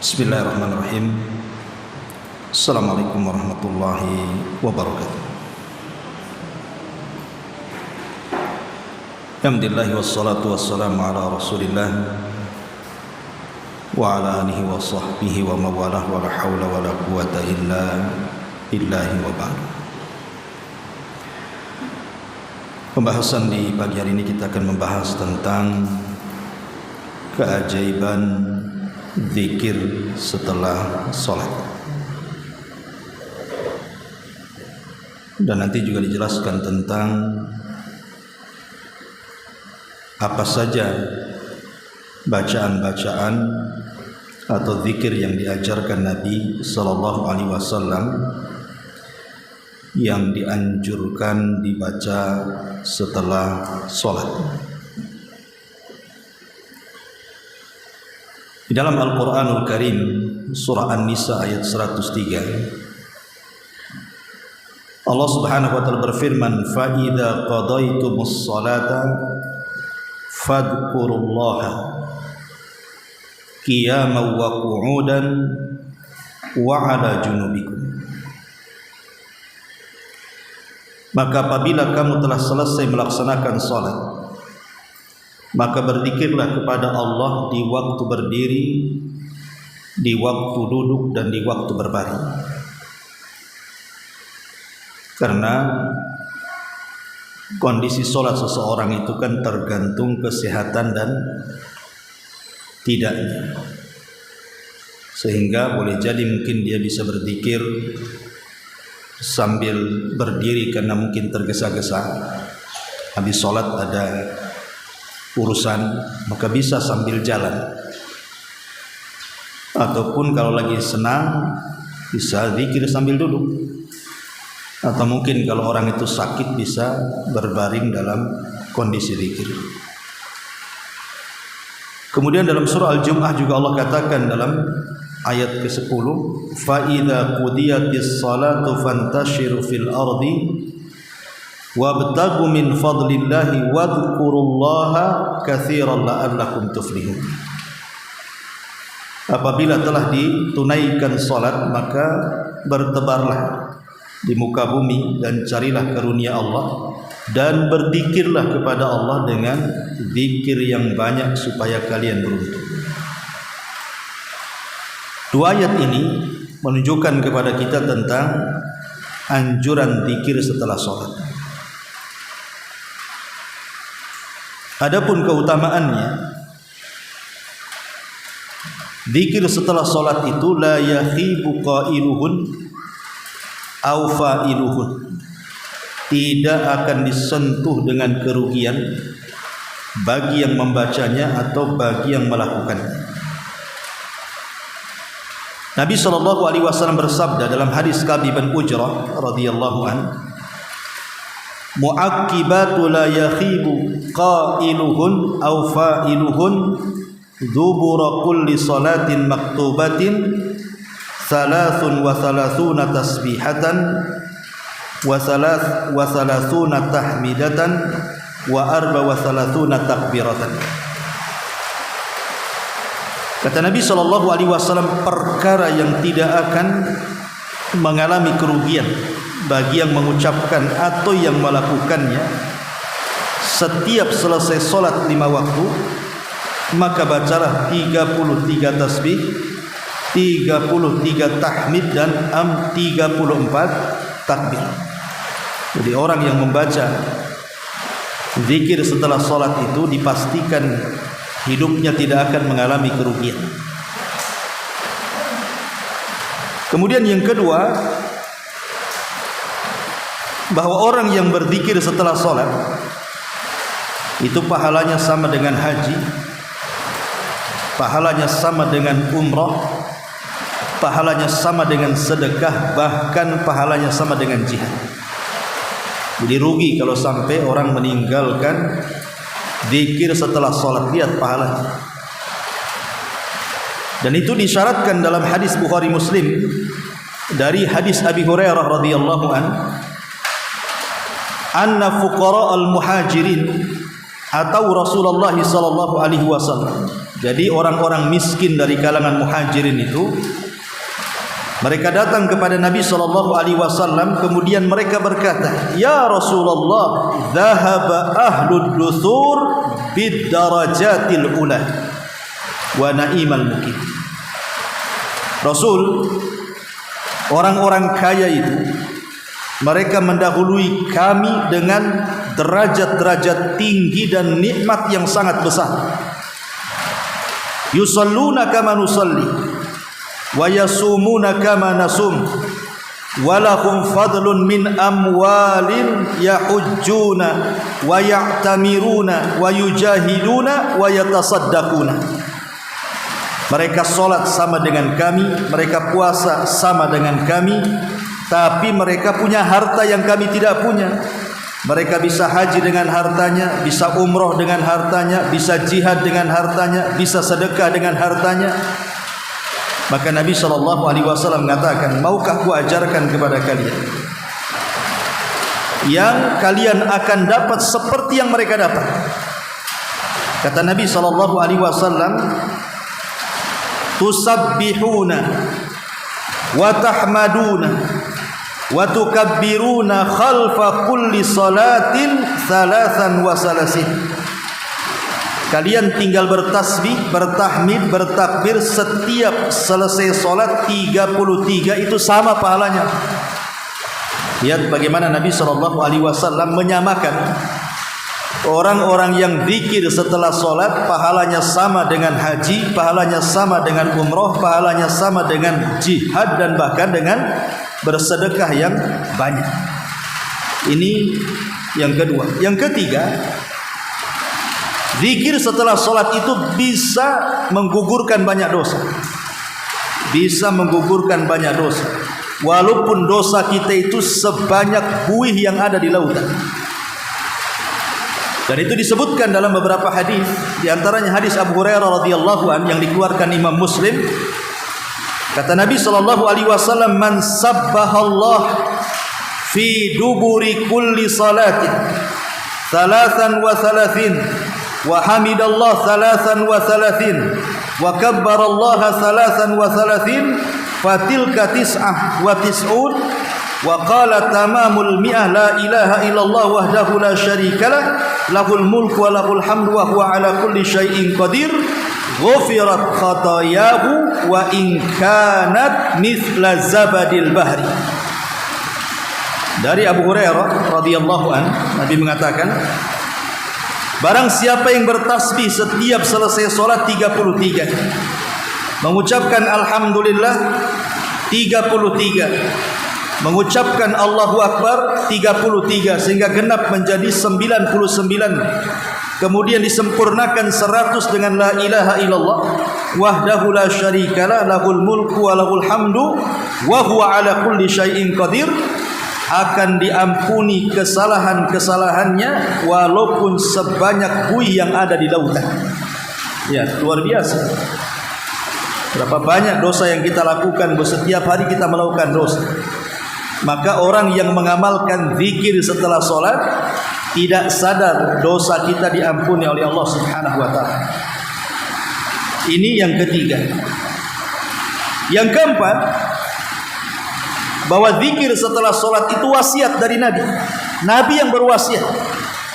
Bismillahirrahmanirrahim. Assalamualaikum warahmatullahi wabarakatuh. Alhamdulillah wassalatu wassalamu ala Rasulillah wa ala alihi wa sahbihi wa mawalah wa la hawla wa la quwata illa billahi wa ba'd. Pembahasan di pagi hari ini kita akan membahas tentang keajaiban zikir setelah sholat, dan nanti juga dijelaskan tentang apa saja bacaan-bacaan atau zikir yang diajarkan Nabi Sallallahu Alaihi Wasallam yang dianjurkan dibaca setelah sholat. Di dalam Al-Quranul Karim surah An-Nisa ayat 103, Allah Subhanahu wa taala berfirman, "Fa idza qadaytumus sholata fadhkurullaha qiyaman wa qu'udan wa 'ala junubikum." Maka apabila kamu telah selesai melaksanakan salat, maka berzikirlah kepada Allah di waktu berdiri, di waktu duduk, dan di waktu berbaring. Karena kondisi sholat seseorang itu kan tergantung kesehatan dan tidaknya. Sehingga boleh jadi mungkin dia bisa berzikir sambil berdiri karena mungkin tergesa-gesa. Habis sholat ada urusan, maka bisa sambil jalan. Ataupun kalau lagi senang, bisa zikir sambil duduk. Atau mungkin kalau orang itu sakit, bisa berbaring dalam kondisi zikir. Kemudian dalam surah Al-Jumu'ah juga Allah katakan dalam ayat ke-10, "Fa idza qudiyatis salatu fantashiru fil ardi wabtagu min fadlillahi wadhkurullaha katsiran la'allakum tuflihun." Apabila telah ditunaikan salat, maka bertebarlah di muka bumi dan carilah karunia Allah, dan berzikirlah kepada Allah dengan zikir yang banyak supaya kalian beruntung. Dua ayat ini menunjukkan kepada kita tentang anjuran zikir setelah salat. Adapun keutamaannya, zikir setelah salat itu la yakhibu qailuhun aw fa'iluhun, tidak akan disentuh dengan kerugian bagi yang membacanya atau bagi yang melakukannya. Nabi SAW bersabda dalam hadis Ka'b bin Ujrah radhiyallahu anhu, "Mu'aqqibatu la yakhibu qailuhun aw fa'iluhun dubura kulli salatin maktubatin thalathun wa thalathuna tasbihatan wa thalathuna tahmidatan wa arba wa thalathuna takbiratan." Kata Nabi SAW, perkara yang tidak akan mengalami kerugian bagi yang mengucapkan atau yang melakukannya setiap selesai solat 5 waktu, maka bacalah 33 tasbih, 33 tahmid, dan 34 takbir. Jadi orang yang membaca zikir setelah solat itu dipastikan hidupnya tidak akan mengalami kerugian. Kemudian yang kedua, bahwa orang yang berzikir setelah sholat itu pahalanya sama dengan haji, pahalanya sama dengan umrah, pahalanya sama dengan sedekah, bahkan pahalanya sama dengan jihad. Jadi rugi kalau sampai orang meninggalkan zikir setelah sholat. Lihat pahalanya. Dan itu disyaratkan dalam hadis Bukhari Muslim dari hadis Abi Hurairah radhiyallahu an, anna fuqara al-muhajirin atau Rasulullah sallallahu alaihi wasallam Jadi orang-orang miskin dari kalangan muhajirin itu, mereka datang kepada Nabi SAW, kemudian mereka berkata, "Ya Rasulullah, dhahaba ahlud duthur bid darajatil ula wa na'imal mukim." Rasul, orang-orang kaya itu, mereka mendahului kami dengan derajat-derajat tinggi dan nikmat yang sangat besar. Yusalluna kama nusalli wa yasumuna kama nasum wa lahum fadlun min amwalin yahujjuna wa ya'tamiruna wa yujahiduna wa yatasaddaquna. Mereka salat sama dengan kami, mereka puasa sama dengan kami, tapi mereka punya harta yang kami tidak punya. Mereka bisa haji dengan hartanya, bisa umroh dengan hartanya, bisa jihad dengan hartanya, bisa sedekah dengan hartanya. Maka Nabi SAW mengatakan, "Maukah ku ajarkan kepada kalian yang kalian akan dapat seperti yang mereka dapat?" Kata Nabi SAW, "Tusabbihuna wa tahmaduna wa tukabbiruna khalfa kulli salatin thalathan wa salasin." Kalian tinggal bertasbih, bertahmid, bertakbir setiap selesai salat 33, itu sama pahalanya. Lihat bagaimana Nabi SAW menyamakan orang-orang yang zikir setelah salat, pahalanya sama dengan haji, pahalanya sama dengan umroh, pahalanya sama dengan jihad, dan bahkan dengan bersedekah yang banyak. Ini yang kedua. Yang ketiga, zikir setelah salat itu bisa menggugurkan banyak dosa. Bisa menggugurkan banyak dosa. Walaupun dosa kita itu sebanyak buih yang ada di lautan. Dan itu disebutkan dalam beberapa hadis, di antaranya hadis Abu Hurairah radhiyallahu anhu yang dikeluarkan Imam Muslim. Kata Nabi SAW, "Man sabbahallah fi duburi kulli salatin thalathan wa thalathin wa hamidallah thalathan wa thalathin wa kabbarallaha thalathan wa thalathin fatilka tis'ah wa tis'un wa qala tamamul mi'ah la ilaha illallah wahdahu la syarikalah lahul mulku wa lahul hamdu wa huwa ala kulli syai'in qadir ghufirat khatayahu wa in kanat mithla zabadil bahri." Dari Abu Hurairah radhiyallahu an, Nabi mengatakan, barang siapa yang bertasbih setiap selesai salat 33, mengucapkan alhamdulillah 33, mengucapkan Allahu Akbar 33, sehingga genap menjadi 99, kemudian disempurnakan 100 dengan la ilaha illallah wahdahu la syarikalah lahul mulku wa lahul hamdu wa huwa ala kulli syai'in qadir, akan diampuni kesalahan-kesalahannya walaupun sebanyak buih yang ada di lautan. Ya, luar biasa. Berapa banyak dosa yang kita lakukan, setiap hari kita melakukan dosa. Maka orang yang mengamalkan zikir setelah salat tidak sadar dosa kita diampuni oleh Allah Subhanahu wa taala. Ini yang ketiga. Yang keempat, bahwa zikir setelah salat itu wasiat dari Nabi. Nabi yang berwasiat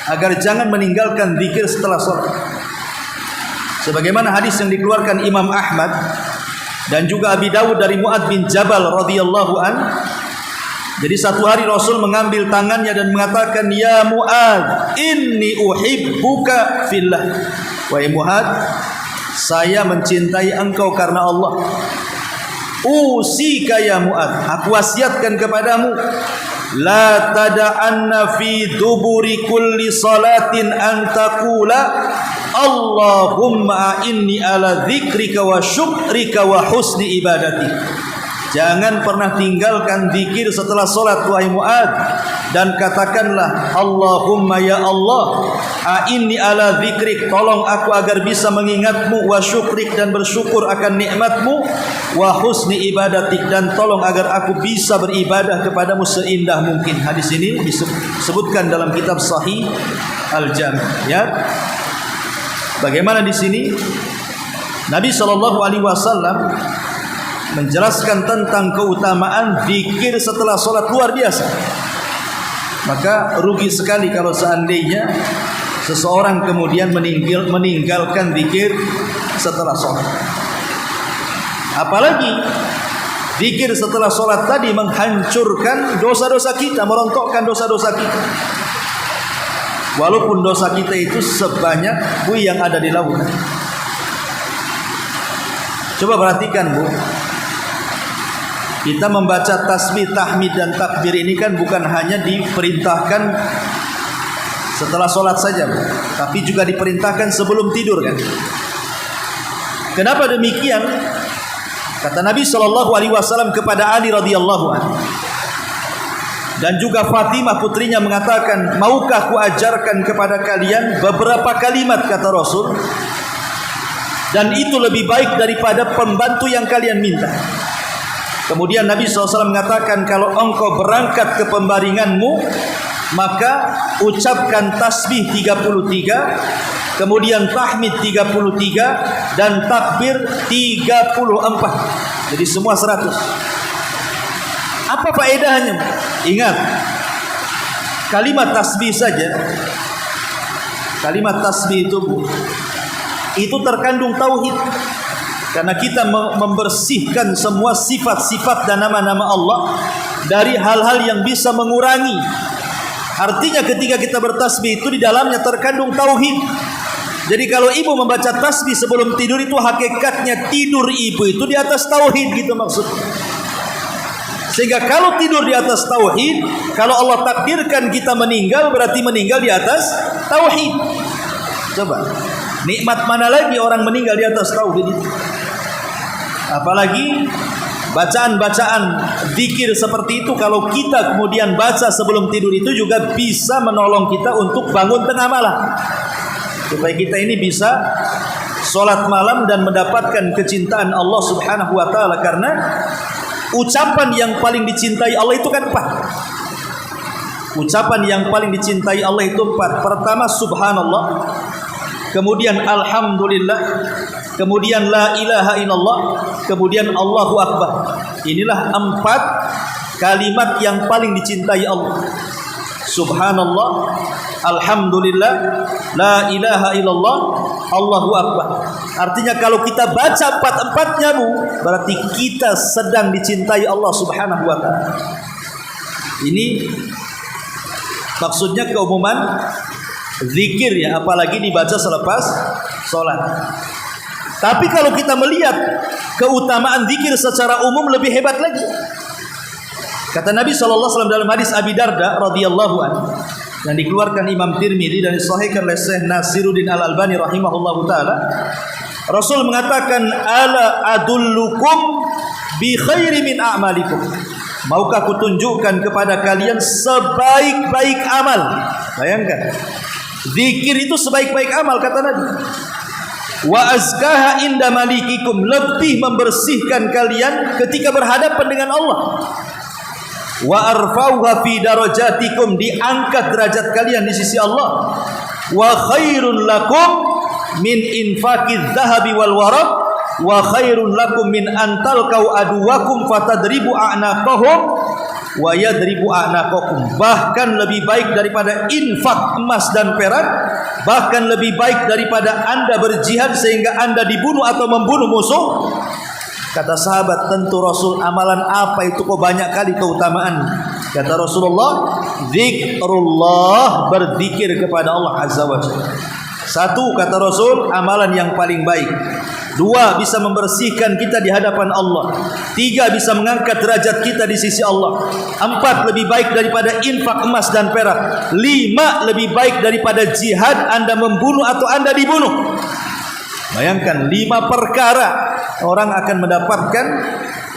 agar jangan meninggalkan zikir setelah salat. Sebagaimana hadis yang dikeluarkan Imam Ahmad dan juga Abi Dawud dari Mu'adz bin Jabal radhiyallahu an. Jadi satu hari Rasul mengambil tangannya dan mengatakan, "Ya Mu'adz, inni uhibbuka fillah." Wahai Mu'adz, saya mencintai engkau karena Allah. Usika ya Mu'adz, aku wasiatkan kepadamu, la tada'anna fi duburi kulli salatin an taqula Allahumma inni ala dzikrika wa syukrika wa husni ibadati. Jangan pernah tinggalkan zikir setelah salat wahai Mu'adz, dan katakanlah, Allahumma ya Allah, a'inni ala dzikrik, tolong aku agar bisa mengingatmu, wa syukrik, dan bersyukur akan nikmatmu, wa husni ibadatik, dan tolong agar aku bisa beribadah kepadamu seindah mungkin. Hadis ini disebutkan dalam kitab Sahih Al-Jami'. Ya. Bagaimana di sini? Nabi SAW menjelaskan tentang keutamaan zikir setelah sholat luar biasa. Maka rugi sekali kalau seandainya seseorang kemudian meninggalkan zikir setelah sholat. Apalagi zikir setelah sholat tadi menghancurkan dosa-dosa kita, merontokkan dosa-dosa kita. Walaupun dosa kita itu sebanyak buih yang ada di lautan. Coba perhatikan, Bu. Kita membaca tasbih, tahmid dan takbir ini kan bukan hanya diperintahkan setelah sholat saja, Bu, tapi juga diperintahkan sebelum tidur kan. Kenapa demikian? Kata Nabi SAW kepada Ali radhiyallahu anhu, dan juga Fatimah putrinya mengatakan, maukah ku ajarkan kepada kalian beberapa kalimat, kata Rasul, dan itu lebih baik daripada pembantu yang kalian minta. Kemudian Nabi SAW mengatakan, kalau engkau berangkat ke pembaringanmu, maka ucapkan tasbih 33, kemudian tahmid 33, dan takbir 34. Jadi semua 100. Apa faedahnya? Ingat, kalimat tasbih saja, kalimat tasbih itu terkandung tauhid. Karena kita membersihkan semua sifat-sifat dan nama-nama Allah dari hal-hal yang bisa mengurangi. Artinya ketika kita bertasbih itu di dalamnya terkandung tauhid. Jadi kalau ibu membaca tasbih sebelum tidur itu hakikatnya tidur ibu itu di atas tauhid, gitu maksudnya. Sehingga kalau tidur di atas tauhid, kalau Allah takdirkan kita meninggal, berarti meninggal di atas tauhid. Coba, nikmat mana lagi orang meninggal di atas tauhid itu? Apalagi bacaan-bacaan zikir seperti itu, kalau kita kemudian baca sebelum tidur itu juga bisa menolong kita untuk bangun tengah malam, supaya kita ini bisa sholat malam dan mendapatkan kecintaan Allah Subhanahu wa ta'ala. Karena ucapan yang paling dicintai Allah itu kan 4. Ucapan yang paling dicintai Allah itu 4. Pertama subhanallah, kemudian alhamdulillah, kemudian la ilaha illallah, kemudian Allahu akbar. Inilah 4 kalimat yang paling dicintai Allah. Subhanallah, alhamdulillah, la ilaha illallah, Allahu akbar. Artinya kalau kita baca 4-4-nya, Bu, berarti kita sedang dicintai Allah Subhanahu wa ta'ala. Ini maksudnya keumuman zikir ya, apalagi dibaca selepas sholat. Tapi kalau kita melihat keutamaan zikir secara umum lebih hebat lagi. Kata Nabi SAW dalam hadis Abi Darda radhiyallahu anhu yang dikeluarkan Imam Tirmidzi dan disahihkan oleh Syekh Nasiruddin Al-Albani rahimahullahu taala, Rasul mengatakan, ala adullukum bi khairi min a'malikum. Maukah kutunjukkan kepada kalian sebaik-baik amal? Bayangkan, zikir itu sebaik-baik amal, kata Nabi. Wa azkaha inda malikikum, lebih membersihkan kalian ketika berhadapan dengan Allah. Wa arfauha fi darajatikum, diangkat derajat kalian di sisi Allah. Wa khairun lakum min infaqiz zahabi wal waraq, wa khairun lakum min antalqau aduwakum fatadribu a'naqahum wa yadribu a'naqakum. Bahkan lebih baik daripada infak emas dan perak, bahkan lebih baik daripada Anda berjihad sehingga Anda dibunuh atau membunuh musuh. Kata sahabat, tentu Rasul, amalan apa itu kok banyak kali keutamaan? Kata Rasulullah, zikrullah, berzikir kepada Allah Azza wa Jalla. 1, kata Rasul, amalan yang paling baik. 2, bisa membersihkan kita di hadapan Allah. 3, bisa mengangkat derajat kita di sisi Allah. 4, lebih baik daripada infak emas dan perak. 5, lebih baik daripada jihad, Anda membunuh atau Anda dibunuh. Bayangkan 5 perkara orang akan mendapatkan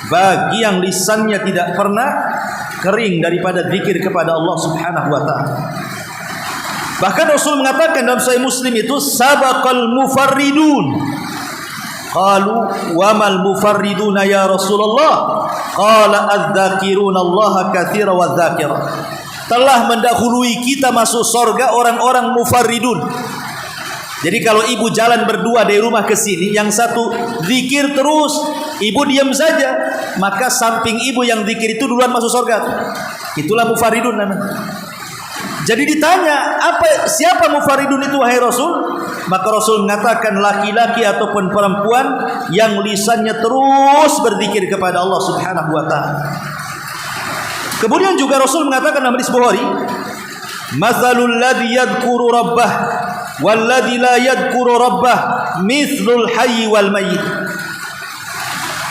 bagi yang lisannya tidak pernah kering daripada zikir kepada Allah Subhanahu wa ta'ala. Bahkan Rasul mengatakan dalam Sahih Muslim itu, sabaqal mufarridun. Qalu wa mal mufarriduna ya Rasulullah? Qala adz-dzakiruna Allah katsira wa dzakira. Telah mendahului kita masuk surga orang-orang mufarridun. Jadi kalau ibu jalan berdua dari rumah ke sini, yang satu zikir terus, ibu diam saja, maka samping ibu yang zikir itu duluan masuk surga. Itulah mufaridun namanya. Jadi ditanya, siapa mufaridun itu wahai Rasul? Maka Rasul mengatakan laki-laki ataupun perempuan yang lisannya terus berzikir kepada Allah Subhanahu wa taala. Kemudian juga Rasul mengatakan dalam hadis Bukhari, "Matsalul ladzi yadhkuru rabbah wal ladzi la yadhkuru rabbah mithlul hayy wal mayyit."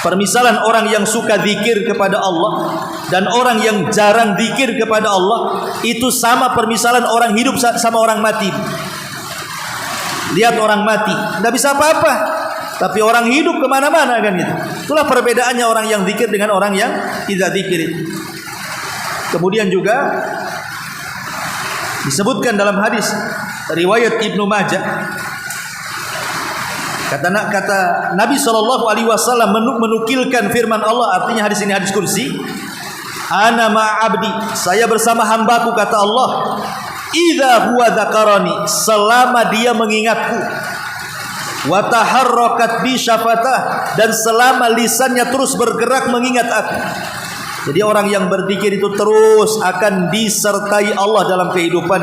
Permisalan orang yang suka zikir kepada Allah dan orang yang jarang zikir kepada Allah itu sama permisalan orang hidup sama orang mati. Lihat orang mati, tidak bisa apa-apa, tapi orang hidup kemana-mana kan gitu. Itulah perbedaannya orang yang zikir dengan orang yang tidak zikir. Kemudian juga disebutkan dalam hadis riwayat Ibnu Majah, kata Nabi SAW menukilkan firman Allah, artinya hadis ini hadis kursi. Ana ma'abdi, saya bersama hambaku, kata Allah. Idza huwa dzakarani, selama dia mengingatku. Wa taharrakat bi syafatah, dan selama lisannya terus bergerak mengingat aku. Jadi orang yang berzikir itu terus akan disertai Allah dalam kehidupan.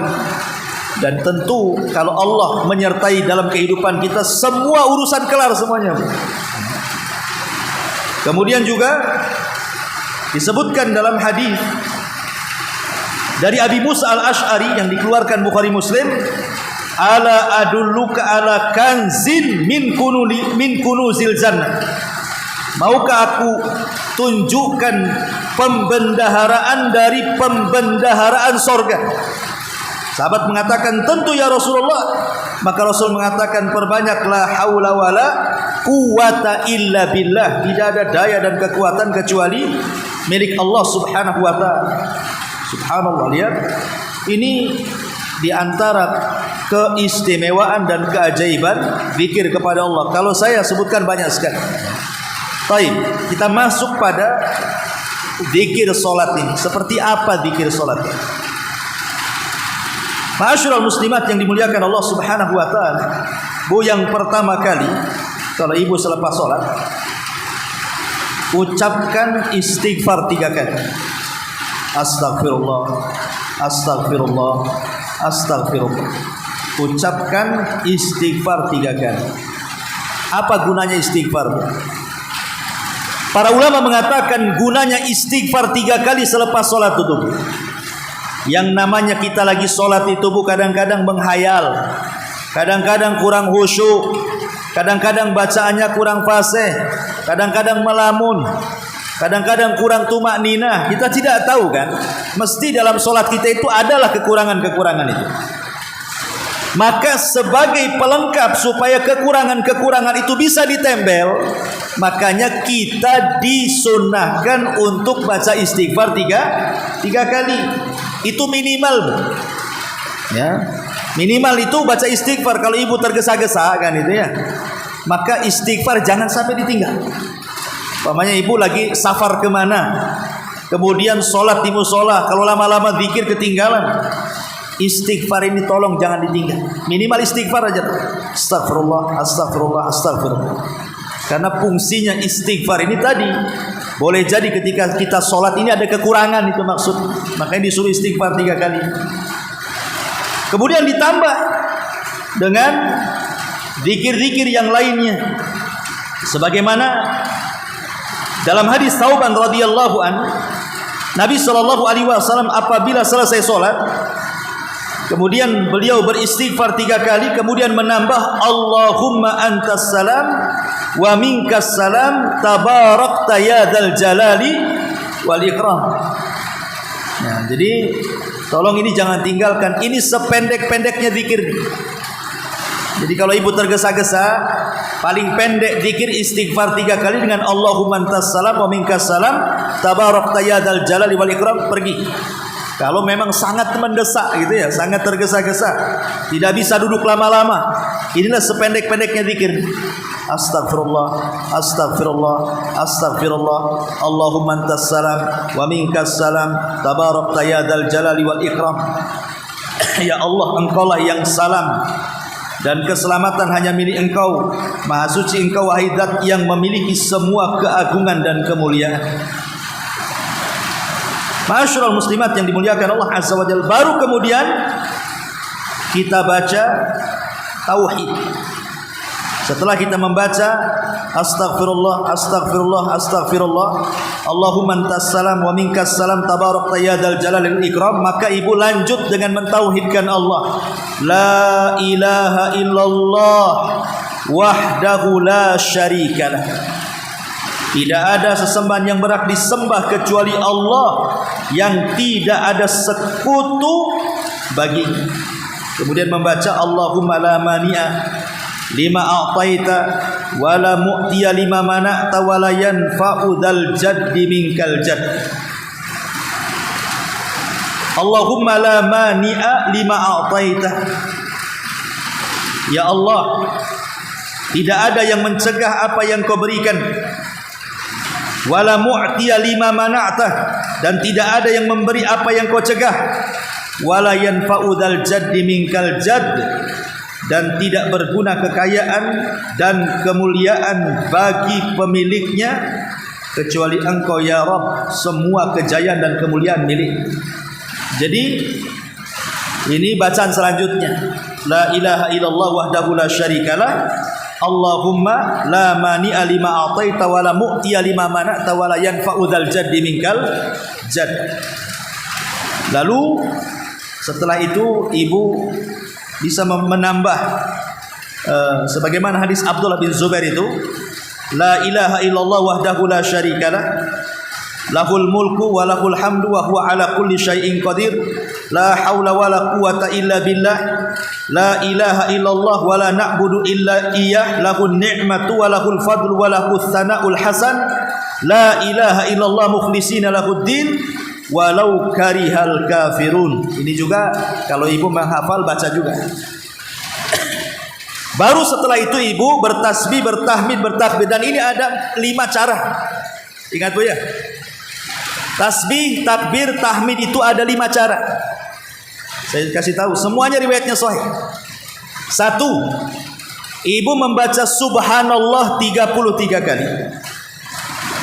Dan tentu kalau Allah menyertai dalam kehidupan kita, semua urusan kelar semuanya. Kemudian juga disebutkan dalam hadis dari Abi Musa al-Ash'ari yang dikeluarkan Bukhari Muslim, ala adulluka ala kanzin min kunuzil jannah. Maukah aku tunjukkan pembendaharaan dari pembendaharaan sorga? Sahabat mengatakan, tentu ya Rasulullah. Maka Rasul mengatakan, perbanyaklah haula wala quwata illa billah. Tidak ada daya dan kekuatan kecuali milik Allah Subhanahu wa taala. Subhanallah, lihat. Ini diantara keistimewaan dan keajaiban zikir kepada Allah. Kalau saya sebutkan banyak sekali. Baik, kita masuk pada zikir salat ini. Seperti apa zikir salat ini? Ma'asyiral muslimat yang dimuliakan Allah Subhanahu wa taala. Bu, yang pertama kali kalau ibu selepas salat, ucapkan istighfar 3 kali. Astagfirullah, astagfirullah, astagfirullah. Ucapkan istighfar 3 kali. Apa gunanya istighfar? Para ulama mengatakan gunanya istighfar 3 kali selepas salat itu. Yang namanya kita lagi salat itu kadang-kadang menghayal, kadang-kadang kurang khusyuk, kadang-kadang bacaannya kurang fasih, kadang-kadang melamun, kadang-kadang kurang tumak ninah. Kita tidak tahu kan, mesti dalam solat kita itu adalah kekurangan-kekurangan itu. Maka sebagai pelengkap supaya kekurangan-kekurangan itu bisa ditempel, makanya kita disunnahkan untuk baca istighfar 3 kali. Itu minimal, ya. Minimal itu baca istighfar. Kalau ibu tergesa-gesa kan itu ya, maka istighfar jangan sampai ditinggal. Umpamanya ibu lagi safar kemana, kemudian sholat di musola, kalau lama-lama zikir ketinggalan, istighfar ini tolong jangan ditinggal. Minimal istighfar aja. Astagfirullah, astagfirullah, astagfirullah. Karena fungsinya istighfar ini tadi, boleh jadi ketika kita sholat ini ada kekurangan, itu maksud. Makanya disuruh istighfar 3 kali. Kemudian ditambah dengan zikir-zikir yang lainnya. Sebagaimana dalam hadis Thauban radhiyallahu an, Nabi SAW apabila selesai sholat, kemudian beliau beristighfar 3 kali, kemudian menambah Allahumma antas salam wa minkas salam tabarakta ya dzal jalali wal ikram. Nah, jadi tolong ini jangan tinggalkan. Ini sependek-pendeknya zikir. Jadi kalau ibu tergesa-gesa, paling pendek zikir istighfar 3 kali dengan Allahumma antas salam wa minkas salam tabarakta ya dzal jalali wal ikram, pergi. Kalau memang sangat mendesak gitu ya, sangat tergesa-gesa, tidak bisa duduk lama-lama, inilah sependek-pendeknya zikir. Astagfirullah, astagfirullah, astagfirullah. Allahumma antas salam wa minkas salam tabarakta ya dzal jalali wal ikram. Ya Allah, engkaulah yang salam dan keselamatan hanya milik Engkau. Maha suci Engkau wahai Zat yang memiliki semua keagungan dan kemuliaan. Ma'asyiral muslimat yang dimuliakan Allah Azza wa Jalla, baru kemudian kita baca tauhid. Setelah kita membaca astaghfirullah, astaghfirullah, astaghfirullah, Allahumma antas salam wa minkas salam tabarakta ya dzal jalali wal ikram, maka ibu lanjut dengan mentauhidkan Allah. La ilaha illallah wahdahu la syarikalah. Tidak ada sesembahan yang berhak disembah kecuali Allah yang tidak ada sekutu baginya. Kemudian membaca Allahumma la mani'a lima a'taita wa la mu'tiya lima mana'ta wa la yanfa'u dzal jaddi minkal jadd. Allahumma la mani'a lima a'taita. Ya Allah, tidak ada yang mencegah apa yang Kau berikan. Wa la mu'tiya lima mana'ta, dan tidak ada yang memberi apa yang Kau cegah. Wa la yanfa'u dzal jaddi minkal jadd, dan tidak berguna kekayaan dan kemuliaan bagi pemiliknya kecuali Engkau ya Rabb, semua kejayaan dan kemuliaan milik. Jadi ini bacaan selanjutnya, la ilaha illallah wahdahu la syarikalah, Allahumma la mani'a lima a'taita wa la mu'tiya lima mana'ta wa la yanfa'u dzal jaddi minkal jadd. Lalu setelah itu ibu bisa menambah sebagaimana hadis Abdullah bin Zubair itu, la ilaha illallah wahdahu la syarikalah, lahul mulku wa lahul hamdu wa huwa ala kulli syai'in qadir, la haula wa la quwata illa billah, la ilaha illallah wa la na'budu illa iyyah, lahun ni'matu wa lahul fadlu wa lahus tsana'ul hasan, la ilaha illallah mukhlishina lahuddin walau karihal kafirun. Ini juga kalau ibu menghafal baca juga. Baru setelah itu ibu bertasbih, bertahmid, bertakbir, dan ini ada 5 cara. Ingat Bu ya, tasbih, takbir, tahmid itu ada 5 cara. Saya kasih tahu, semuanya riwayatnya sahih. 1, ibu membaca subhanallah 33 kali.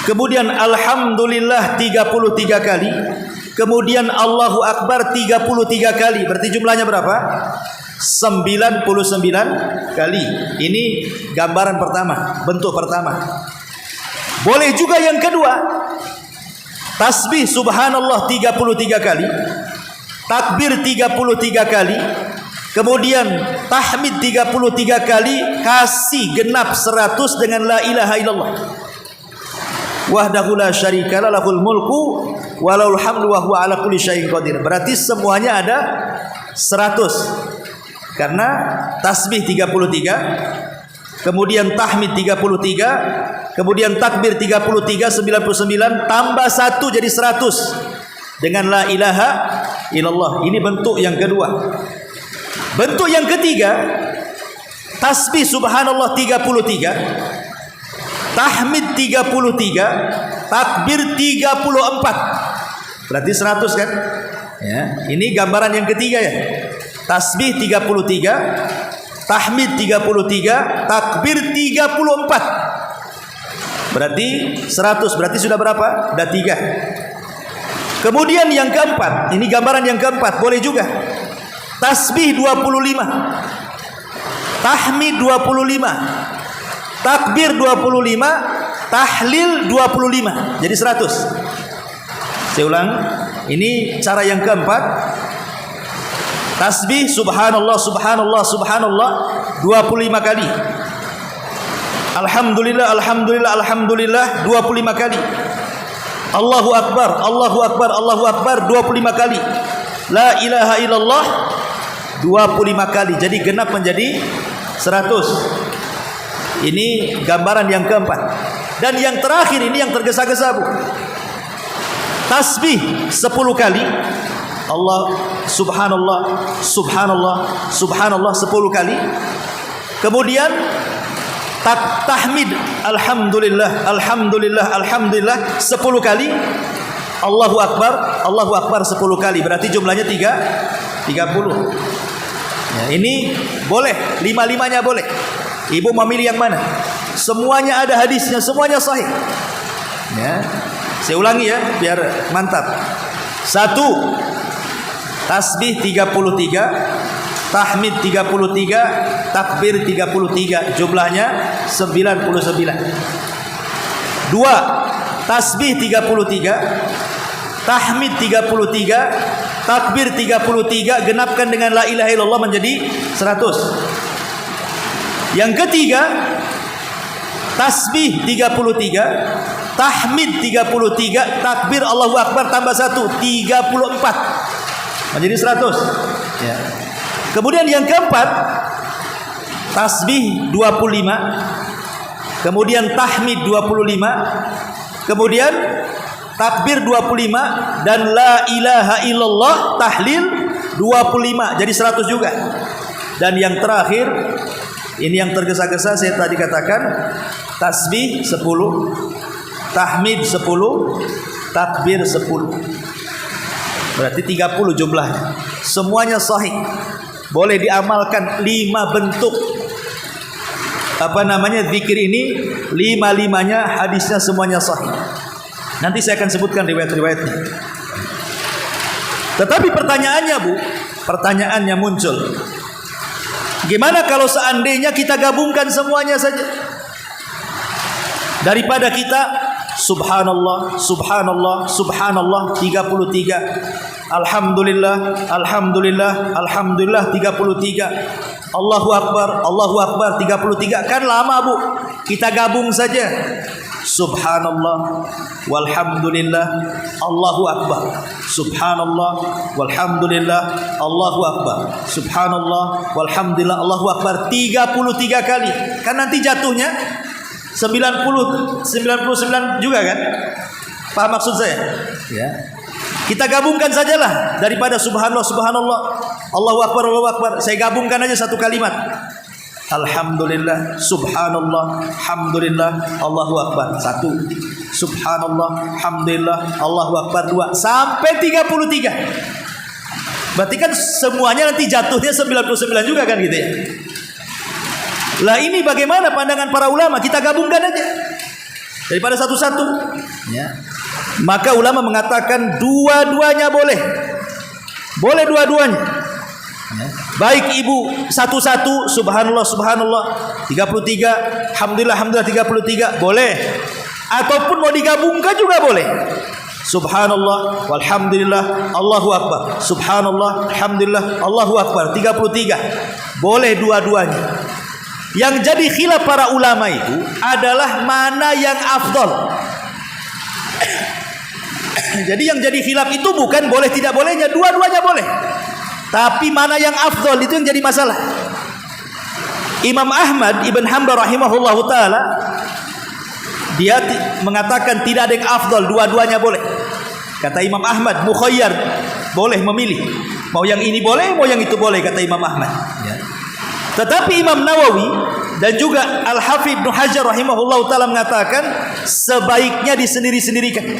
Kemudian alhamdulillah 33 kali. Kemudian Allahu Akbar 33 kali. Berarti jumlahnya berapa? 99 kali. Ini gambaran pertama, bentuk pertama. Boleh juga yang kedua. Tasbih subhanallah 33 kali, takbir 33 kali, kemudian tahmid 33 kali, kasih genap 100 dengan la ilaha illallah. Wahdahu la syarikalah, lahul mulku wa lahul hamdu wa huwa ala kulli syai'in qadir. Berarti semuanya ada 100. Karena tasbih 33, kemudian tahmid 33, kemudian takbir 33, 99 tambah 1 jadi 100 dengan la ilaha illallah. Ini bentuk yang kedua. Bentuk yang ketiga, tasbih subhanallah 33, tahmid 33, takbir 34. Berarti 100 kan? Ya, ini gambaran yang ketiga ya. Tasbih 33, tahmid 33, takbir 34. Berarti 100. Berarti sudah berapa? Sudah 3. Kemudian yang keempat, ini gambaran yang keempat, boleh juga. Tasbih 25, tahmid 25, takbir 25, tahlil 25, jadi 100. Saya ulang, ini cara yang keempat. Tasbih subhanallah subhanallah subhanallah 25 kali. Alhamdulillah alhamdulillah alhamdulillah 25 kali. Allahu akbar Allahu akbar Allahu akbar 25 kali. La ilaha illallah 25 kali. Jadi genap menjadi 100. Ini gambaran yang keempat. Dan yang terakhir ini yang tergesa-gesa Bu. Tasbih 10 kali. Allah subhanallah subhanallah subhanallah 10 kali. Kemudian tahmid alhamdulillah alhamdulillah alhamdulillah 10 kali. Allahu akbar 10 kali. Berarti jumlahnya 30. Ya, ini boleh, lima-limanya boleh. Ibu memilih yang mana? Semuanya ada hadisnya, semuanya sahih. Ya. Saya ulangi ya, biar mantap. 1. Tasbih 33, tahmid 33, takbir 33, jumlahnya 99. 2. Tasbih 33, tahmid 33, takbir 33, genapkan dengan la ilaha illallah menjadi 100. Yang ketiga, tasbih 33, tahmid 33, takbir Allahu Akbar tambah 1, 34 menjadi 100. Ya. Kemudian yang keempat, tasbih 25, kemudian tahmid 25, kemudian takbir 25, dan la ilaha illallah tahlil 25 jadi 100 juga. Dan yang terakhir, ini yang tergesa-gesa saya tadi katakan, tasbih 10, tahmid 10, takbir 10. Berarti 30 jumlahnya. Semuanya sahih. Boleh diamalkan 5 bentuk zikir ini, 5-5-nya hadisnya semuanya sahih. Nanti saya akan sebutkan riwayat-riwayatnya. Tetapi pertanyaannya muncul. Gimana kalau seandainya kita gabungkan semuanya saja? Daripada kita subhanallah, subhanallah, subhanallah 33, alhamdulillah, alhamdulillah, alhamdulillah 33, Allahu Akbar 33, kan lama Bu. Kita gabung saja. Subhanallah walhamdulillah Allahu Akbar, subhanallah walhamdulillah Allahu Akbar, subhanallah walhamdulillah Allahu Akbar 33 kali. Kan nanti jatuhnya 99 juga kan? Paham maksud saya? Ya. Kita gabungkan sajalah, daripada subhanallah subhanallah Allahu Akbar Allahu Akbar, saya gabungkan aja satu kalimat. Alhamdulillah, subhanallah, alhamdulillah, Allahu Akbar 1. Subhanallah, alhamdulillah, Allahu Akbar 2, sampai 33. Berarti kan semuanya nanti jatuhnya 99 juga kan gitu ya. Lah ini bagaimana pandangan para ulama? Kita gabungkan aja daripada satu-satu. Ya. Maka ulama mengatakan dua-duanya boleh. Boleh dua-duanya. Ya. Baik ibu satu-satu subhanallah subhanallah 33, alhamdulillah alhamdulillah 33 boleh, ataupun mau digabungkan juga boleh. Subhanallah walhamdulillah Allahu Akbar, subhanallah alhamdulillah Allahu Akbar 33. Boleh dua-duanya. Yang jadi khilaf para ulama itu adalah mana yang afdal. Jadi yang jadi khilaf itu bukan boleh tidak bolehnya, dua-duanya boleh. Tapi mana yang afdal itu yang jadi masalah. Imam Ahmad Ibn Hanbal rahimahullahu ta'ala, dia mengatakan tidak ada yang afdal, dua-duanya boleh. Kata Imam Ahmad, mukhayyar, boleh memilih. Mau yang ini boleh, mau yang itu boleh, kata Imam Ahmad. Ya. Tetapi Imam Nawawi dan juga Al-Hafidh Ibnu Hajar rahimahullahu ta'ala mengatakan sebaiknya disendiri-sendirikan.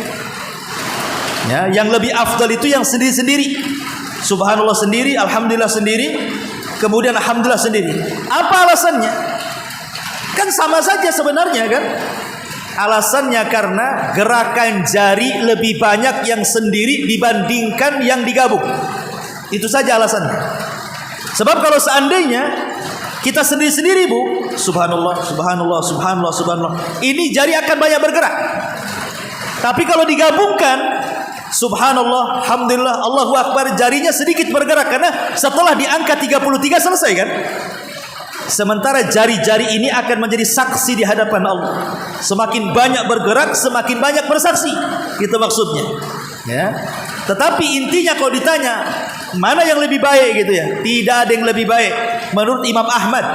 Ya, yang lebih afdal itu yang sendiri-sendiri. Subhanallah sendiri, alhamdulillah sendiri, kemudian alhamdulillah sendiri. Apa alasannya? Kan sama saja sebenarnya kan? Alasannya karena gerakan jari lebih banyak yang sendiri dibandingkan yang digabung. Itu saja alasannya. Sebab kalau seandainya kita sendiri-sendiri Bu, subhanallah, subhanallah, subhanallah, subhanallah, ini jari akan banyak bergerak. Tapi kalau digabungkan, subhanallah, alhamdulillah, Allahu Akbar, jarinya sedikit bergerak karena setelah di angka 33 selesai kan? Sementara jari-jari ini akan menjadi saksi di hadapan Allah. Semakin banyak bergerak, semakin banyak bersaksi. Itu maksudnya. Ya. Tetapi intinya kalau ditanya mana yang lebih baik gitu ya, tidak ada yang lebih baik menurut Imam Ahmad.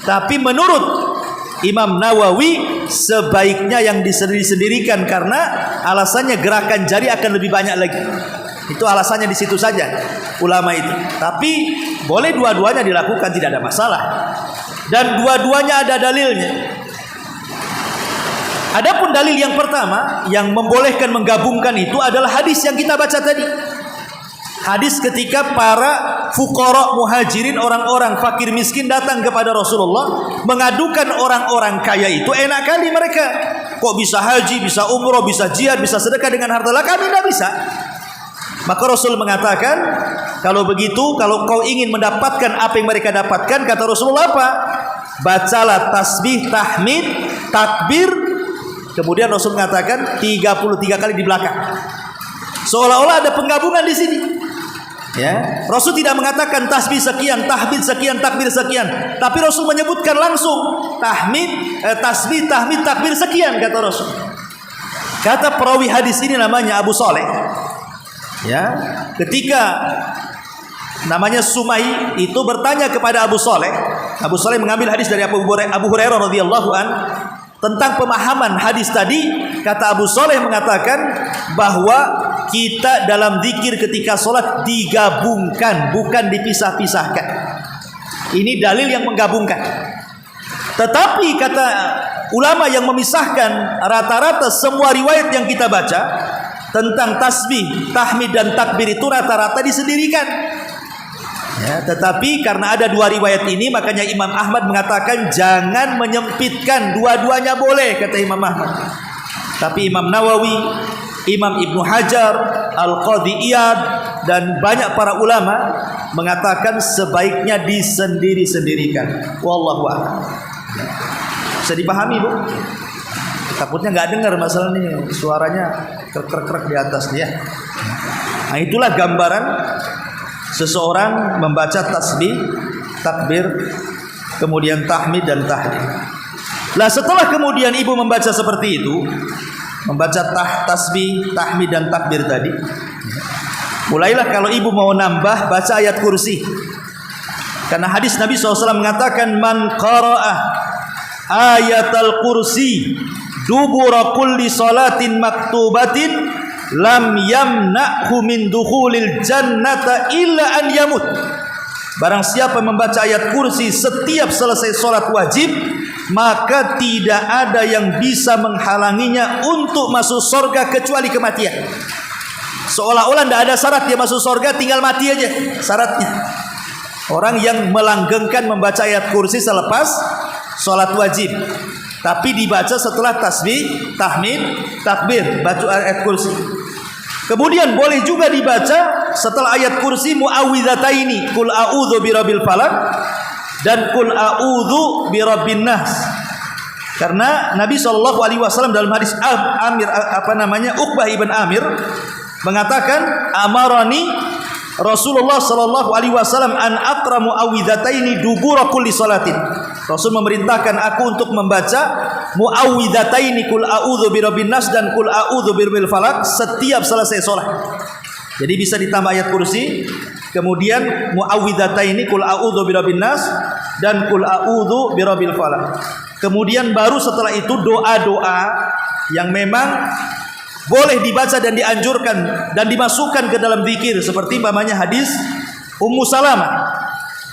Tapi menurut Imam Nawawi sebaiknya yang disendiri-sendirikan karena alasannya gerakan jari akan lebih banyak lagi. Itu alasannya di situ saja ulama itu. Tapi boleh dua-duanya dilakukan, tidak ada masalah. Dan dua-duanya ada dalilnya. Adapun dalil yang pertama yang membolehkan menggabungkan itu adalah hadis yang kita baca tadi. Hadis ketika para fuqara, muhajirin, orang-orang fakir miskin datang kepada Rasulullah mengadukan orang-orang kaya itu enak kali mereka. Kok bisa haji, bisa umroh, bisa jihad, bisa sedekah dengan harta, lah kami tidak bisa. Maka Rasul mengatakan, kalau begitu, kalau kau ingin mendapatkan apa yang mereka dapatkan, kata Rasulullah apa? Bacalah tasbih, tahmid, takbir. Kemudian Rasul mengatakan 33 kali di belakang. Seolah-olah ada penggabungan di sini. Ya, Rasul tidak mengatakan tasbih sekian, tahmid sekian, takbir sekian, tapi Rasul menyebutkan langsung tasbih, tahmid, takbir sekian, kata Rasul. Kata perawi hadis ini namanya Abu Saleh. Ya, ketika namanya Sumai itu bertanya kepada Abu Saleh. Abu Saleh mengambil hadis dari Abu Hurairah radhiyallahu an tentang pemahaman hadis tadi. Kata Abu Saleh mengatakan bahwa kita dalam zikir ketika sholat digabungkan, bukan dipisah-pisahkan. Ini dalil yang menggabungkan. Tetapi kata ulama yang memisahkan, rata-rata semua riwayat yang kita baca tentang tasbih, tahmid dan takbir itu rata-rata disendirikan. Ya, tetapi karena ada dua riwayat ini, makanya Imam Ahmad mengatakan jangan menyempitkan, dua-duanya boleh, kata Imam Ahmad. Tapi Imam Nawawi, Imam Ibnu Hajar, Al-Qadhi Iyad dan banyak para ulama mengatakan sebaiknya disendiri-sendirikan. Wallahu a'lam. Bisa dipahami, Bu? Takutnya nggak dengar masalah ini, suaranya krek-krek di atas ya. Nah, itulah gambaran seseorang membaca tasbih, takbir, kemudian tahmid dan tahlil. Lah setelah kemudian ibu membaca seperti itu, membaca tasbih, tahmid dan takbir tadi, mulailah kalau ibu mau nambah baca ayat kursi. Karena hadis Nabi SAW mengatakan man qara'ah ayatal kursi dubura kulli salatin maktubatin lam yamna'hu min dukhulil jannata illa an yamut. Barang siapa membaca ayat kursi setiap selesai sholat wajib, maka tidak ada yang bisa menghalanginya untuk masuk surga kecuali kematian. Seolah-olah tidak ada syarat dia masuk surga, tinggal mati aja syaratnya. Orang yang melanggengkan membaca ayat kursi selepas sholat wajib, tapi dibaca setelah tasbih, tahmid, takbir, baca ayat kursi. Kemudian boleh juga dibaca setelah ayat kursi muawwidhataini, qul a'udzu birabbil falaq dan qul a'udzu birabbin nas. Karena Nabi SAW dalam hadis Uqbah ibn Amir mengatakan amarani Rasulullah SAW an aqra muawwidhataini dubura kulli salatin. Rasul memerintahkan aku untuk membaca muawwidhataini qul a'udzu birabbin nas dan qul a'udzu birabbil falaq setiap selesai salat. Jadi bisa ditambah ayat kursi, kemudian muawwidhataini qul a'udzu birabbin nas dan qul a'udzu birabbil falaq. Kemudian baru setelah itu doa-doa yang memang boleh dibaca dan dianjurkan dan dimasukkan ke dalam zikir, seperti umpamanya hadis Ummu Salamah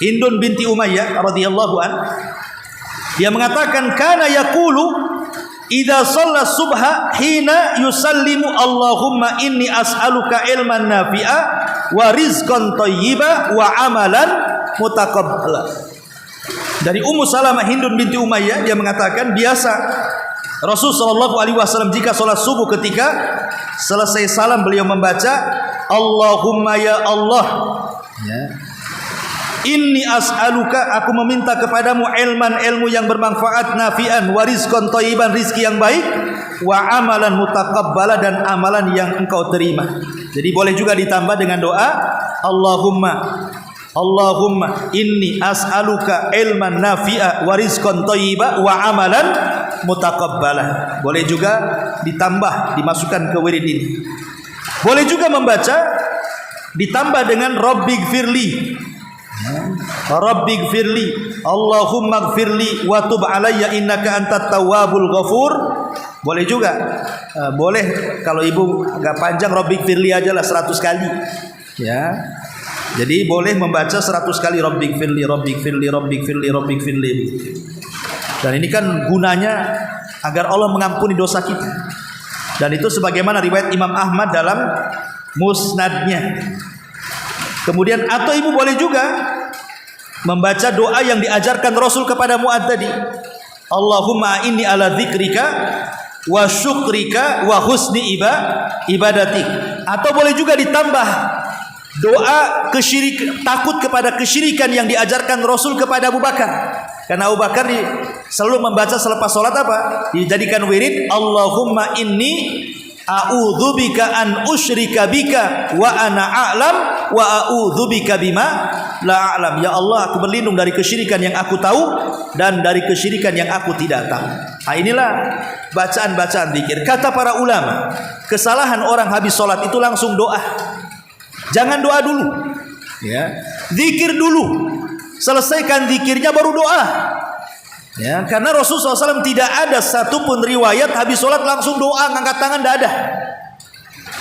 Hindun binti Umayyah radhiyallahu an. Dia mengatakan kana yaqulu idza shalla subha hina yusallimu Allahumma inni as'aluka ilman nafi'a wa rizqan thayyiba wa amalan mutaqabbala. Dari Ummu Salamah Hindun binti Umayyah, dia mengatakan biasa Rasul SAW jika sholat subuh ketika selesai salam beliau membaca Allahumma ya Allah, ya, inni as'aluka, aku meminta kepadamu ilmu yang bermanfaat, nafi'an, wa rizqan thayyiban, rizki yang baik, wa amalan mutaqabbala, dan amalan yang engkau terima. Jadi boleh juga ditambah dengan doa Allahumma inni as'aluka ilman nafi'a wa rizqan thayyiba wa amalan mutaqabbala. Boleh juga ditambah, dimasukkan ke wirid ini. Boleh juga membaca ditambah dengan Rabbighfirli, Rabbighfirli, Allahumma gfirli wa tub alayya innaka antat tawwabul ghafur. Boleh juga, boleh kalau ibu agak panjang Rabbighfirli aja lah 100 kali, ya. Jadi boleh membaca 100 kali Rabbighfirli, Rabbighfirli, Rabbighfirli, Rabbighfirli. Dan ini kan gunanya agar Allah mengampuni dosa kita. Dan itu sebagaimana riwayat Imam Ahmad dalam musnadnya. Kemudian atau ibu boleh juga membaca doa yang diajarkan Rasul kepada Mu'adz tadi. Allahumma inni ala dzikrika wa syukrika wa husni ibadatik. Atau boleh juga ditambah doa takut kepada kesyirikan yang diajarkan Rasul kepada Abu Bakar. Karena Abu Bakar selalu membaca selepas sholat apa? Dijadikan wirid, Allahumma inni a'udzubika an usyrika bika wa ana a'lam wa a'udzubika bima la a'lam. Ya Allah, aku berlindung dari kesyirikan yang aku tahu dan dari kesyirikan yang aku tidak tahu. Nah, inilah bacaan-bacaan zikir. Kata para ulama, kesalahan orang habis sholat itu langsung doa. Jangan doa dulu, ya. Zikir dulu. Selesaikan zikirnya baru doa. Ya, karena Rasulullah SAW tidak ada satupun riwayat habis sholat langsung doa, ngangkat tangan, tidak ada.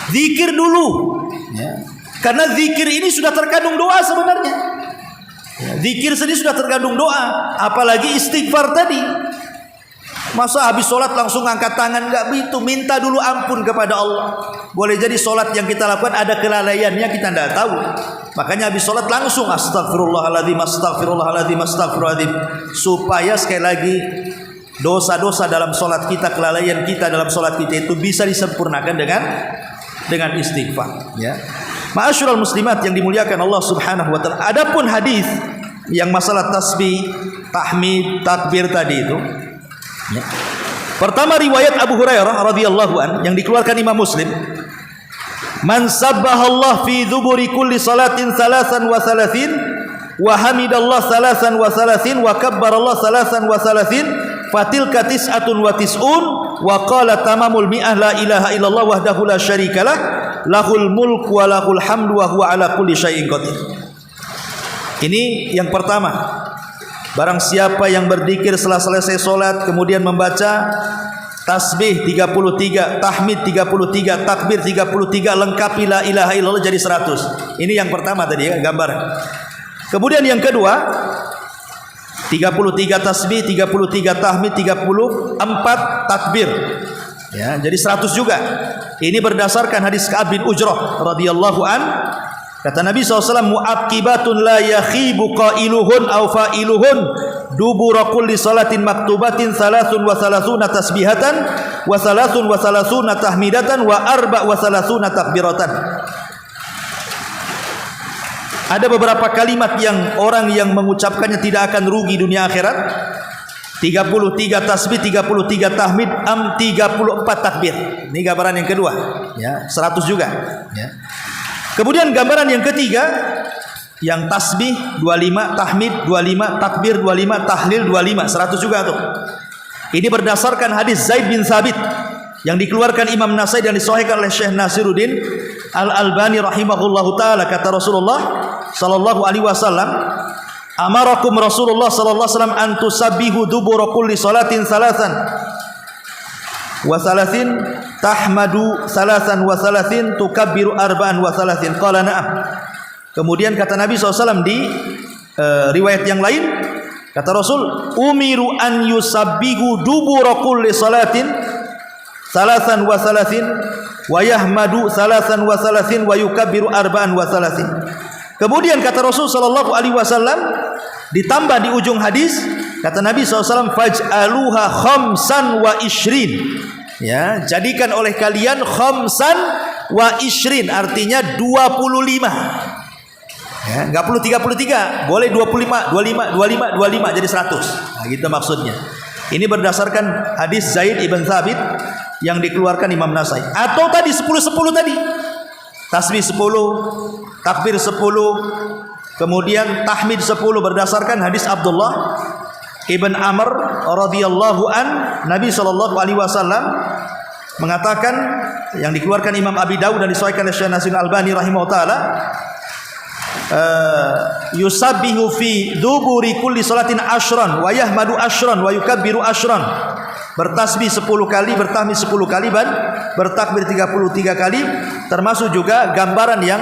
Zikir dulu. Ya. Karena zikir ini sudah terkandung doa sebenarnya. Ya, zikir sendiri sudah terkandung doa. Apalagi istighfar tadi. Masa habis sholat langsung ngangkat tangan? Enggak begitu. Minta dulu ampun kepada Allah. Boleh jadi sholat yang kita lakukan ada kelalaiannya, kita tidak tahu. Makanya habis sholat langsung astagfirullahaladzim, astagfirullahaladzim, astagfirullahaladzim. Supaya sekali lagi dosa-dosa dalam sholat kita, kelalaian kita dalam sholat kita itu bisa disempurnakan dengan istighfar. Ya. Ma'asyiral muslimat yang dimuliakan Allah Subhanahu wa taala. Adapun hadis yang masalah tasbih, tahmid, takbir tadi itu. Ya. Pertama riwayat Abu Hurairah radhiyallahu an yang dikeluarkan Imam Muslim. Man sabbahallah fi dzuburi kulli salatin salasan wa salasin wa hamidallah salasan wa salasin wa kabbarallah salasan wa salasin fatilka tis'atun wa tis'un wa qala tamamul mi'ah la ilaha illallah wahdahu la syarikalah lahul mulku wa lahul hamdu wa huwa ala kulli syai'in qadir. Ini yang pertama. Barang siapa yang berzikir setelah selesai sholat kemudian membaca tasbih 33, tahmid 33, takbir 33, lengkapi la ilaha illallah jadi 100. Ini yang pertama tadi ya, gambar. Kemudian yang kedua 33 tasbih, 33 tahmid, 34 takbir. Ya, jadi 100 juga. Ini berdasarkan hadis Ka'ab bin Ujrah radhiyallahu an. Kata Nabi SAW, mu'aqibatun la yakhibu qailuhun aw fa'iluhun dubura kulli salatin maktubatin salasun wa salasuna tasbihatan wa salasun wa salasuna tahmidatan wa arba' wa salasuna takbiratan. Ada beberapa kalimat yang orang yang mengucapkannya tidak akan rugi dunia akhirat. 33 tasbih, 33 tahmid, 34 takbir. Ini gambaran yang kedua, ya, 100 juga, ya. Kemudian gambaran yang ketiga, yang tasbih 25, tahmid 25, takbir 25, tahlil 25, 100 juga tuh. Ini berdasarkan hadis Zaid bin Thabit yang dikeluarkan Imam Nasai dan disahihkan oleh Syekh Nasiruddin Al-Albani rahimahullahu taala. Kata Rasulullah sallallahu alaihi wasallam, amarakum Rasulullah sallallahu alaihi wasallam an tusabbihu dubura kulli salatin salasan wa salasin tahmadu salasan wa salasin tukabbiru arba'an wa salasin. Qala na'am. Kemudian kata Nabi SAW di riwayat yang lain, kata Rasul, umiru an yusabbihu dubura kulli salatin salasan wa salasin wa yahmadu salasan wa salasin wa yukabbiru arba'an wa salasin. Kemudian kata Rasul sallallahu alaihi wasallam ditambah di ujung hadis, kata Nabi SAW, faj'aluha khamsan wa ishrin. Ya, jadikan oleh kalian khamsan wa ishrin, artinya 25. Ya, enggak perlu 33, boleh 25, 25, 25, 25 jadi 100. Nah, gitu maksudnya. Ini berdasarkan hadis Zaid ibn Thabit yang dikeluarkan Imam Nasai. Atau tadi 10-10 tadi. Tasbih 10, takbir 10, kemudian tahmid 10 berdasarkan hadis Abdullah Ibn Amr radhiyallahu an. Nabi sallallahu alaihi wasallam mengatakan, yang dikeluarkan Imam Abi Dawud dan disahihkan oleh Syekh Nasiruddin Albani rahimahullah taala, yusabbihu fi duburi kulli salatin ashran wa yahmadu ashran wa yukabbiru ashran. Bertasbih 10 kali, bertahmid 10 kali, dan bertakbir 33 kali. Termasuk juga gambaran yang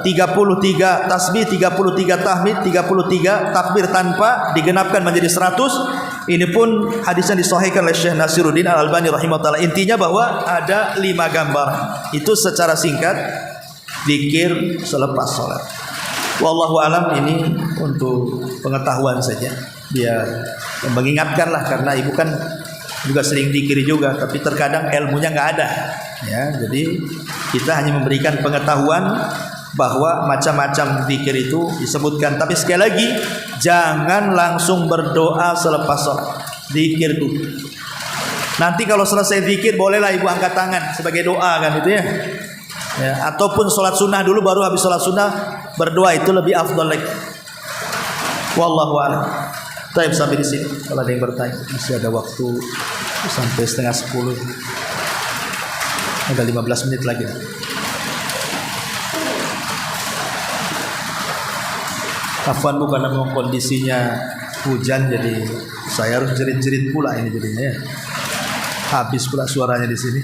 33 tasbih, 33 tahmid, 33 takbir tanpa digenapkan menjadi 100. Ini pun hadisnya disahihkan oleh Syekh Nasiruddin Al-Albani rahimahullah. Intinya bahwa ada 5 gambar. Itu secara singkat zikir selepas sholat. Wallahu alam, ini untuk pengetahuan saja, biar mengingatkan lah, karena ibu kan juga sering zikir juga, tapi terkadang ilmunya nggak ada, ya. Jadi kita hanya memberikan pengetahuan bahwa macam-macam zikir itu disebutkan. Tapi sekali lagi, jangan langsung berdoa selepas sholat, zikir dulu. Nanti kalau selesai zikir bolehlah ibu angkat tangan sebagai doa kan, itu ya. Ya, ataupun sholat sunnah dulu, baru habis sholat sunnah berdoa, itu lebih afdal lagi. Wallahu a'lam. Baik, sampai di sini. Kalau ada yang bertanya, masih ada waktu sampai 9:30. Ada 15 menit lagi. Afwan bu, karena memang kondisinya hujan, jadi saya harus jerit-jerit pula ini jadinya ya. Habis pula suaranya di sini.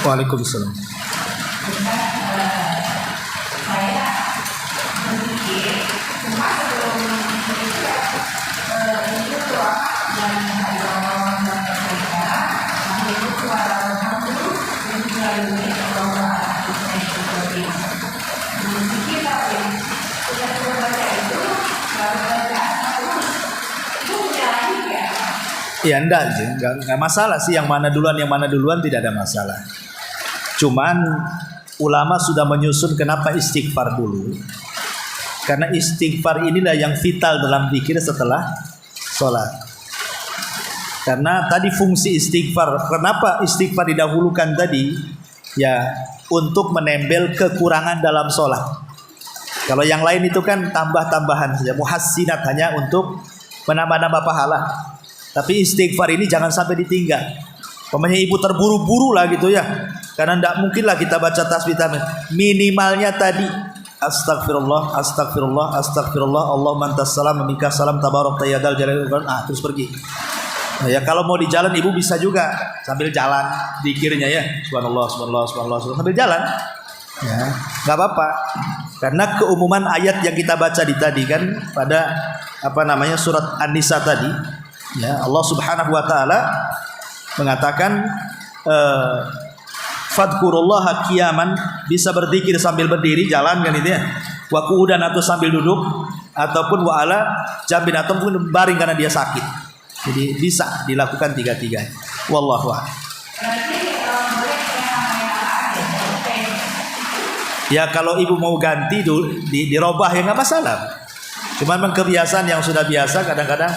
Waalaikumsalam. Ya enggak masalah sih, yang mana duluan tidak ada masalah. Cuman ulama sudah menyusun kenapa istighfar dulu. Karena istighfar inilah yang vital dalam zikir setelah sholat. Karena tadi fungsi istighfar, kenapa istighfar didahulukan tadi? Ya, untuk menembel kekurangan dalam sholat. Kalau yang lain itu kan tambah-tambahan saja, muhassinat, hanya untuk menambah-nambah pahala. Tapi istighfar ini jangan sampai ditinggal. Pokoknya ibu terburu-buru lah gitu ya, karena tidak mungkin lah kita baca tasbih minimalnya tadi astagfirullah, astagfirullah, astagfirullah, Allahumma antas salam wa minkas salam tabarakta ya dzal jalali wal ikram, terus pergi. Nah, ya kalau mau di jalan ibu bisa juga sambil jalan zikirnya ya, subhanallah, subhanallah, subhanallah, sambil jalan, ya nggak apa-apa. Karena keumuman ayat yang kita baca tadi kan pada surat An-Nisa tadi, ya Allah Subhanahu wa taala mengatakan fadkurullaha qiyaman, bisa berzikir sambil berdiri jalan kan itu ya, wa qu'udan atau sambil duduk, ataupun wa ala jambin atau mungkin baring karena dia sakit. Jadi bisa dilakukan tiga-tiga. Wallahu a'lam. Ya kalau ibu mau ganti dirobah ya nggak masalah. Cuma memang kebiasaan yang sudah biasa kadang-kadang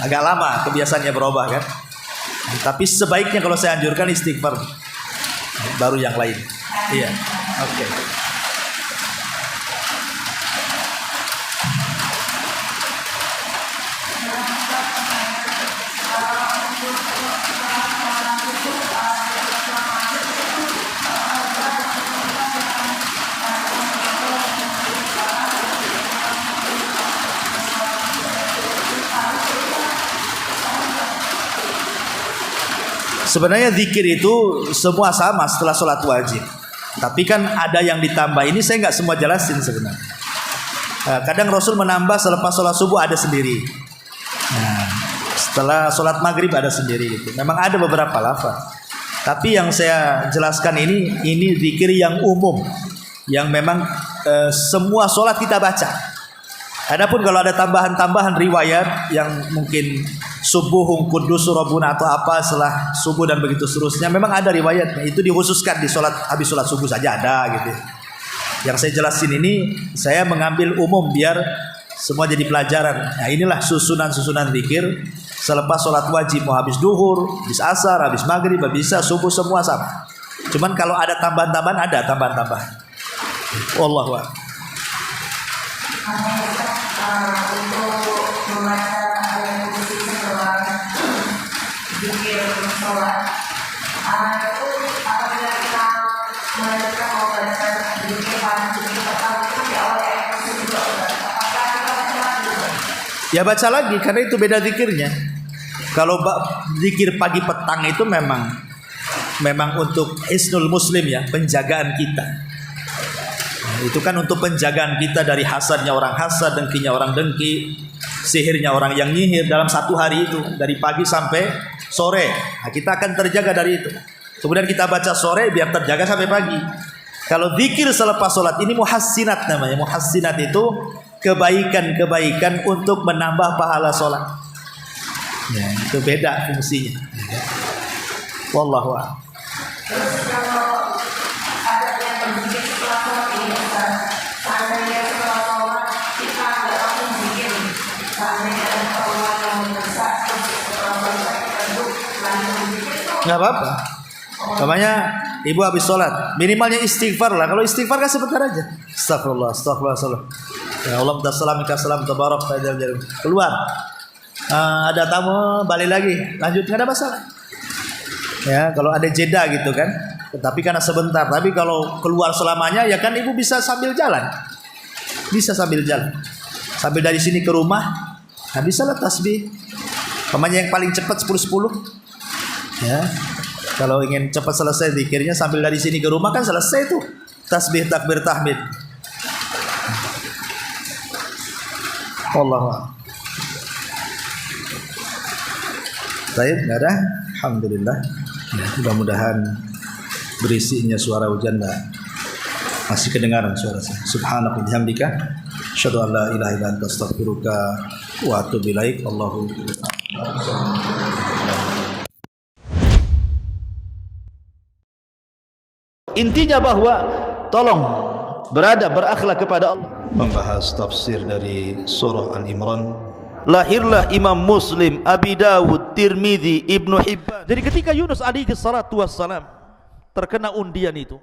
agak lama kebiasaannya berubah kan. Tapi sebaiknya kalau saya anjurkan istighfar baru yang lain. Iya. Oke. Sebenarnya zikir itu semua sama setelah sholat wajib. Tapi kan ada yang ditambah, ini saya nggak semua jelasin sebenarnya. Kadang Rasul menambah selepas sholat subuh ada sendiri. Nah, setelah sholat maghrib ada sendiri gitu. Memang ada beberapa lafaz. Tapi yang saya jelaskan ini zikir yang umum, yang memang semua sholat kita baca. Adapun kalau ada tambahan-tambahan riwayat yang mungkin subuhun kudus rabbuna atau apa setelah subuh dan begitu seterusnya, memang ada riwayatnya, itu dikhususkan di sholat habis sholat subuh saja ada gitu. Yang saya jelasin ini saya mengambil umum biar semua jadi pelajaran. Nah inilah susunan zikir selepas sholat wajib, mau habis duhur, habis asar, habis maghrib, habis subuh, semua sama. Cuman kalau ada tambahan-tambahan, ada tambahan-tambahan. Wallahu a'lam. Untuk membaca ayat kursi setelah zikir sholat, itu apabila kita melanjutkan membaca ya baca lagi karena itu beda zikirnya. Kalau zikir pagi petang itu memang untuk hisnul muslim ya, penjagaan kita. Nah, itu kan untuk penjagaan kita dari hasadnya orang hasad, dengkinya orang dengki, sihirnya orang yang nyihir dalam satu hari itu dari pagi sampai sore. Nah, kita akan terjaga dari itu. Kemudian kita baca sore biar terjaga sampai pagi. Kalau zikir selepas sholat ini muhassinat namanya. Muhassinat itu kebaikan-kebaikan untuk menambah pahala sholat. Ya, itu beda fungsinya. Wallahu a'lam. Terus kalau ada yang berzikir setelah sholat ini, seandainya setelah sholat kita nggak langsung zikir, seandainya ada orang yang mendesak, terus setelah sholat kita duduk lagi berzikir itu Nggak apa-apa. Namanya ibu habis sholat, minimalnya istighfar lah. Kalau istighfar kan sebentar aja. Astagfirullah, astagfirullah. Ya Allah, minta salam, tabarak, keluar. Ada tamu, balik lagi, lanjut, nggak ada masalah. Ya, kalau ada jeda gitu kan. Tapi karena sebentar. Tapi kalau keluar selamanya, ya kan ibu bisa sambil jalan. Bisa sambil jalan. Sambil dari sini ke rumah, nah bisa lah tasbih. Namanya yang paling cepat 10-10. Ya. Kalau ingin cepat selesai zikirnya sambil dari sini ke rumah kan selesai tuh. Tasbih, takbir, tahmid. Allah. Baik, enggak ada. Alhamdulillah. Ya, mudah-mudahan berisinya suara hujan masih kedengaran suara saya. Subhanaka bihamdika asyhadu an la ilaha illa anta astaghfiruka wa atubu ilaik. Allahu Intinya bahwa tolong berakhlak kepada Allah. Membahas tafsir dari surah Al-Imran. Lahirlah Imam Muslim, Abi Dawud, Tirmidzi, Ibnu Hibban. Jadi ketika Yunus alaihi salatu wassalam terkena undian itu,